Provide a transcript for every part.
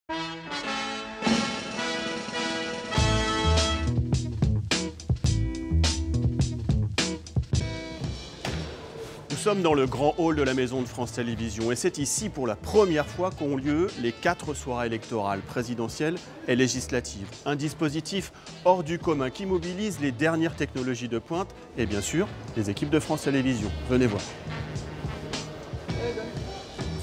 Nous sommes dans le grand hall de la Maison de France Télévisions et c'est ici pour la première fois qu'ont lieu les 4 soirées électorales présidentielles et législatives. Un dispositif hors du commun qui mobilise les dernières technologies de pointe et bien sûr les équipes de France Télévisions. Venez voir.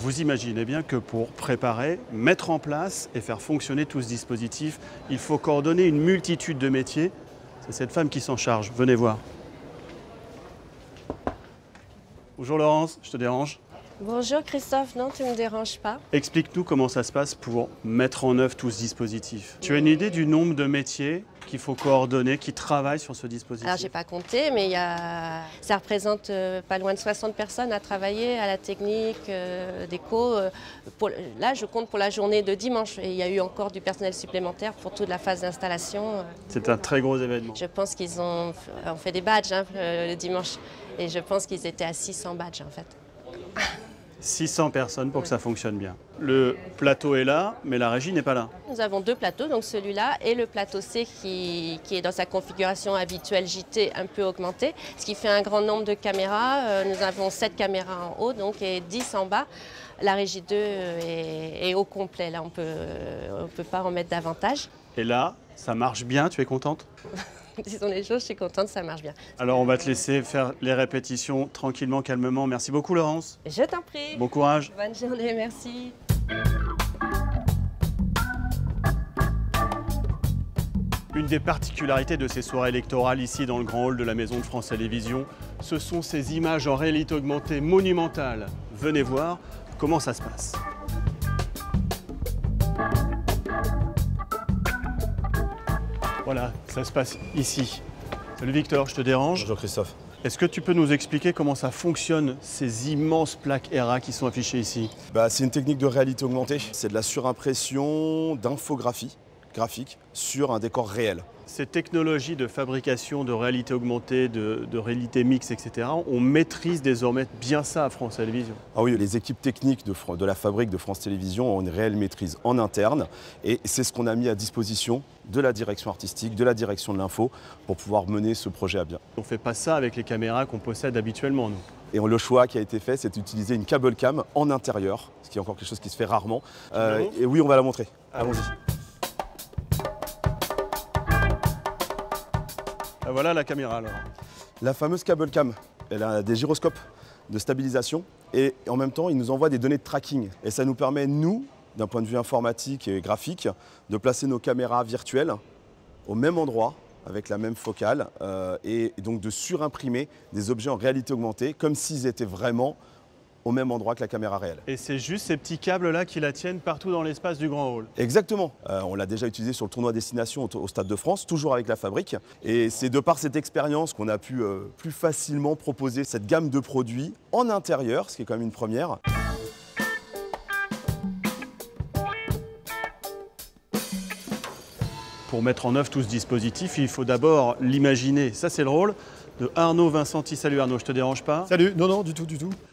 Vous imaginez bien que pour préparer, mettre en place et faire fonctionner tout ce dispositif, il faut coordonner une multitude de métiers. C'est cette femme qui s'en charge. Venez voir. Bonjour Laurence, je te dérange? Bonjour Christophe, non tu ne me déranges pas. Explique-nous comment ça se passe pour mettre en œuvre tout ce dispositif. Tu as une idée du nombre de métiers qu'il faut coordonner, qui travaillent sur ce dispositif? Alors j'ai pas compté, mais ça représente pas loin de 60 personnes à travailler à la technique, déco. Là je compte pour la journée de dimanche et il y a eu encore du personnel supplémentaire pour toute la phase d'installation. C'est un très gros événement. Je pense qu'ils ont fait des badges le dimanche et je pense qu'ils étaient à 600 badges en fait. 600 personnes pour que ça fonctionne bien. Le plateau est là, mais la régie n'est pas là. Nous avons 2 plateaux, donc celui-là et le plateau C qui est dans sa configuration habituelle JT un peu augmentée, ce qui fait un grand nombre de caméras. Nous avons 7 caméras en haut donc, et 10 en bas. La régie 2 est au complet, là on peut pas en mettre davantage. Et là, ça marche bien, tu es contente? Disons les choses, je suis contente, ça marche bien. Alors on va te laisser faire les répétitions tranquillement, calmement. Merci beaucoup Laurence. Je t'en prie. Bon courage. Bonne journée, merci. Une des particularités de ces soirées électorales ici dans le grand hall de la Maison de France Télévisions, ce sont ces images en réalité augmentée monumentales. Venez voir comment ça se passe. Voilà, ça se passe ici. Salut Victor, je te dérange? Bonjour Christophe. Est-ce que tu peux nous expliquer comment ça fonctionne, ces immenses plaques ERA qui sont affichées ici? C'est une technique de réalité augmentée. C'est de la surimpression d'infographie graphique sur un décor réel. Ces technologies de fabrication de réalité augmentée, de réalité mixte, etc., on maîtrise désormais bien ça à France Télévisions. Ah oui, les équipes techniques de la fabrique de France Télévisions ont une réelle maîtrise en interne et c'est ce qu'on a mis à disposition de la direction artistique, de la direction de l'info pour pouvoir mener ce projet à bien. On ne fait pas ça avec les caméras qu'on possède habituellement, nous. Et le choix qui a été fait, c'est d'utiliser une cable cam en intérieur, ce qui est encore quelque chose qui se fait rarement. Et oui, on va la montrer. Allons-y. Voilà la caméra alors. La fameuse cable cam, elle a des gyroscopes de stabilisation et en même temps, il nous envoie des données de tracking. Et ça nous permet, nous, d'un point de vue informatique et graphique, de placer nos caméras virtuelles au même endroit, avec la même focale, et donc de surimprimer des objets en réalité augmentée, comme s'ils étaient vraiment au même endroit que la caméra réelle. Et c'est juste ces petits câbles-là qui la tiennent partout dans l'espace du grand hall? Exactement. On l'a déjà utilisé sur le tournoi Destination au Stade de France, toujours avec la fabrique. Et c'est de par cette expérience qu'on a pu plus facilement proposer cette gamme de produits en intérieur, ce qui est quand même une première. Pour mettre en œuvre tout ce dispositif, il faut d'abord l'imaginer. Ça, c'est le rôle de Arnaud Vincenti. Salut Arnaud, je te dérange pas? Salut, non, du tout.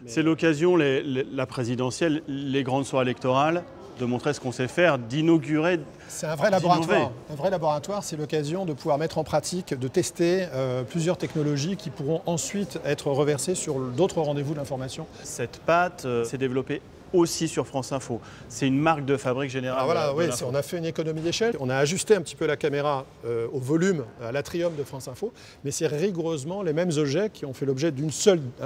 C'est l'occasion, la présidentielle, les grandes soirées électorales, de montrer ce qu'on sait faire, d'inaugurer. C'est un vrai laboratoire. Un vrai laboratoire, c'est l'occasion de pouvoir mettre en pratique, de tester plusieurs technologies qui pourront ensuite être reversées sur d'autres rendez-vous de l'information. Cette patte s'est développée aussi sur France Info. C'est une marque de fabrique générale. Voilà, oui, on a fait une économie d'échelle. On a ajusté un petit peu la caméra au volume, à l'atrium de France Info, mais c'est rigoureusement les mêmes objets qui ont fait l'objet d'un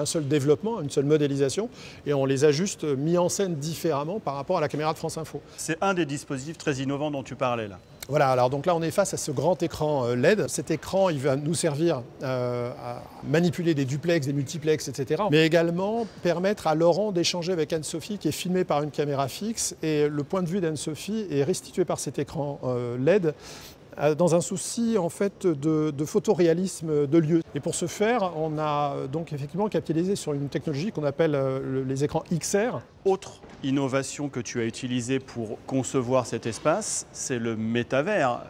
seul développement, une seule modélisation, et on les a juste mis en scène différemment par rapport à la caméra de France Info. C'est un des dispositifs très innovants dont tu parlais là. Voilà, alors donc là on est face à ce grand écran LED. Cet écran, il va nous servir à manipuler des duplex, des multiplex, etc. Mais également permettre à Laurent d'échanger avec Anne-Sophie qui est filmée par une caméra fixe. Et le point de vue d'Anne-Sophie est restitué par cet écran LED dans un souci en fait de photoréalisme de lieu. Et pour ce faire, on a donc effectivement capitalisé sur une technologie qu'on appelle les écrans XR. Autre innovation que tu as utilisée pour concevoir cet espace, c'est le métavers,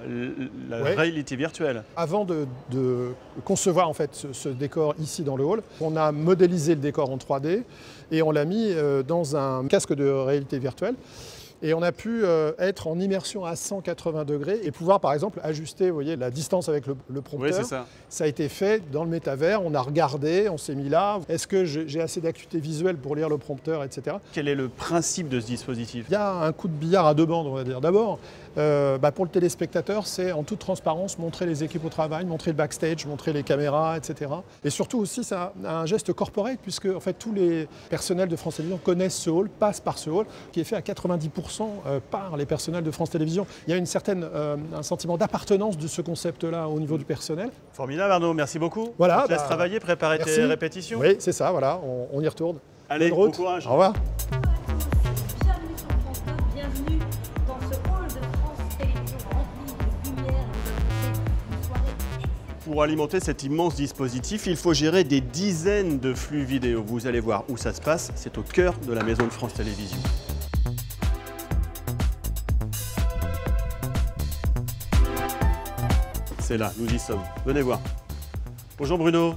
la réalité virtuelle. Avant de concevoir en fait ce décor ici dans le hall, on a modélisé le décor en 3D et on l'a mis dans un casque de réalité virtuelle. Et on a pu être en immersion à 180 degrés et pouvoir par exemple ajuster, vous voyez, la distance avec le prompteur. Oui, c'est ça. Ça a été fait dans le métavers, on a regardé, on s'est mis là. Est-ce que j'ai assez d'acuité visuelle pour lire le prompteur, etc. Quel est le principe de ce dispositif? Il y a un coup de billard à deux bandes, on va dire. D'abord, pour le téléspectateur, c'est en toute transparence montrer les équipes au travail, montrer le backstage, montrer les caméras, etc. Et surtout aussi, ça a un geste corporate, puisque en fait, tous les personnels de France Télévisions connaissent ce hall, passent par ce hall, qui est fait à 90% par les personnels de France Télévisions. Il y a un sentiment d'appartenance de ce concept-là au niveau du personnel. Formidable Arnaud, merci beaucoup. Voilà, On te laisse travailler, préparer tes répétitions. Oui, c'est ça, voilà, on y retourne. Allez, bonne route. bon courage. Au revoir. Bienvenue sur France 2, bienvenue dans ce hall de France Télévisions rempli de lumière. Une soirée exceptionnelle. Pour alimenter cet immense dispositif, il faut gérer des dizaines de flux vidéo. Vous allez voir où ça se passe, c'est au cœur de la maison de France Télévisions. C'est là, nous y sommes. Venez voir. Bonjour Bruno,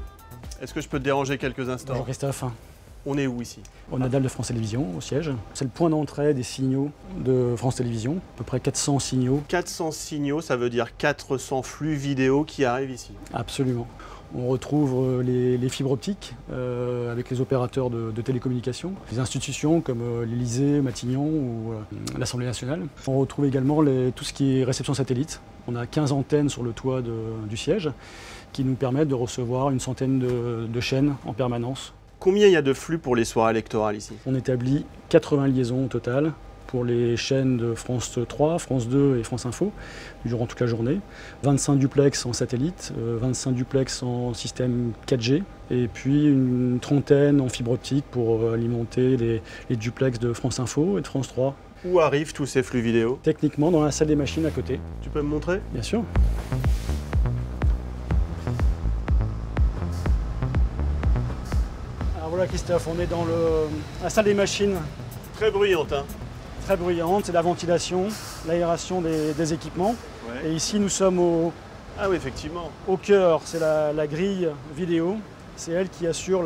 est-ce que je peux te déranger quelques instants? Bonjour Christophe. On est où ici? On a dalle de France Télévisions au siège. C'est le point d'entrée des signaux de France Télévisions, à peu près 400 signaux. 400 signaux, ça veut dire 400 flux vidéo qui arrivent ici. Absolument. On retrouve les fibres optiques avec les opérateurs de télécommunications, les institutions comme l'Élysée, Matignon ou l'Assemblée nationale. On retrouve également tout ce qui est réception satellite. On a 15 antennes sur le toit du siège qui nous permettent de recevoir une centaine de chaînes en permanence. Combien il y a de flux pour les soirées électorales ici? On établit 80 liaisons au total pour les chaînes de France 3, France 2 et France Info durant toute la journée. 25 duplex en satellite, 25 duplex en système 4G et puis une trentaine en fibre optique pour alimenter les duplex de France Info et de France 3. Où arrivent tous ces flux vidéo? Techniquement dans la salle des machines à côté. Tu peux me montrer? Bien sûr. Alors voilà Christophe, on est dans la salle des machines. Très bruyante, hein? Très bruyante, c'est la ventilation, l'aération des équipements. Ouais. Et ici nous sommes Ah oui, effectivement. au cœur, c'est la grille vidéo. C'est elle qui assure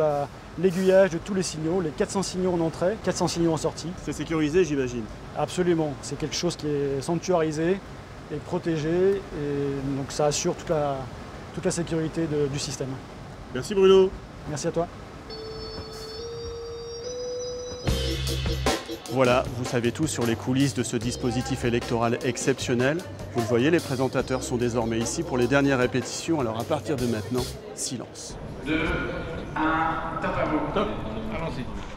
l'aiguillage de tous les signaux, les 400 signaux en entrée, 400 signaux en sortie. C'est sécurisé, j'imagine. Absolument, c'est quelque chose qui est sanctuarisé et protégé, et donc ça assure toute la sécurité du système. Merci Bruno. Merci à toi. Voilà, vous savez tout sur les coulisses de ce dispositif électoral exceptionnel. Vous le voyez, les présentateurs sont désormais ici pour les dernières répétitions. Alors à partir de maintenant, silence. 2, 1, top à vous. Top. Allons-y.